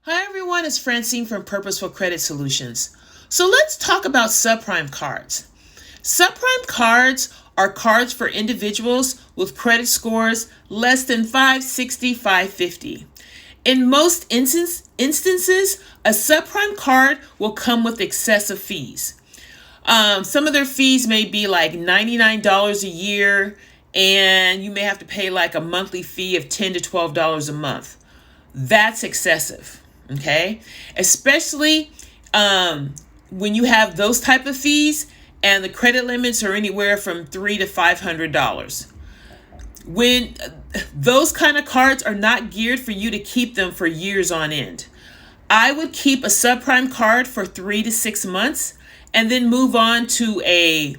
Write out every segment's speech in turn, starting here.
Hi everyone, it's Francine from Purposeful Credit Solutions. So let's talk about subprime cards. Subprime cards are cards for individuals with credit scores less than 560, 550. In most instances, a subprime card will come with excessive fees. Some of their fees may be like $99 a year, and you may have to pay like a monthly fee of $10 to $12 a month. That's excessive, okay? Especially when you have those type of fees and the credit limits are anywhere from $300 to $500. When those kind of cards are not geared for you to keep them for years on end. I would keep a subprime card for 3 to 6 months and then move on to a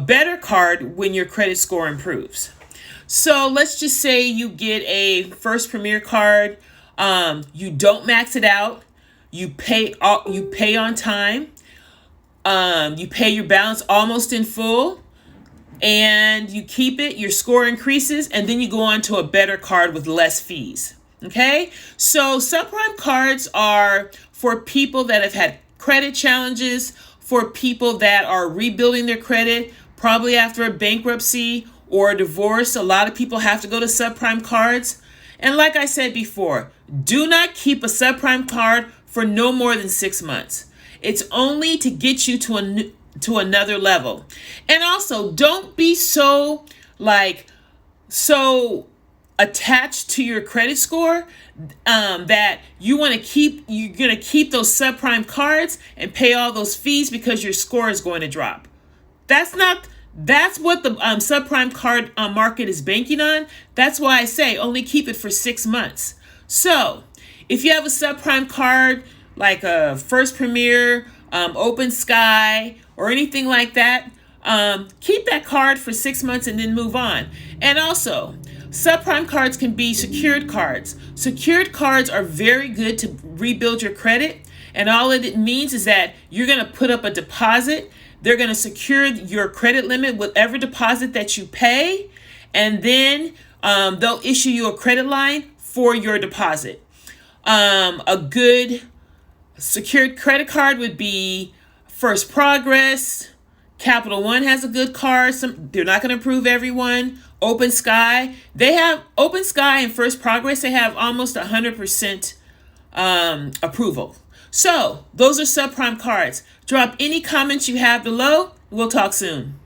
better card when your credit score improves. So let's just say you get a First Premier card. You don't max it out. You pay on time. You pay your balance almost in full, and you keep it. Your score increases, and then you go on to a better card with less fees. Okay, so subprime cards are for people that have had credit challenges, for people that are rebuilding their credit, probably after a bankruptcy or a divorce. A lot of people have to go to subprime cards. And like I said before, do not keep a subprime card for no more than 6 months. It's only to get you to another level. And also, don't be so attached to your credit score that you're gonna keep those subprime cards and pay all those fees because your score is going to drop. That's what the subprime card market is banking on. That's why I say only keep it for 6 months. So if you have a subprime card like a First Premier, Open Sky, or anything like that, keep that card for 6 months and then move on. And also, subprime cards can be secured cards. Secured cards are very good to rebuild your credit. And all it means is that you're going to put up a deposit. They're going to secure your credit limit, whatever deposit that you pay, and then they'll issue you a credit line for your deposit. A good secured credit card would be First Progress. Capital One has a good card. They're not going to approve everyone. Open Sky. They have Open Sky and First Progress. They have almost 100% approval. So those are subprime cards. Drop any comments you have below. We'll talk soon.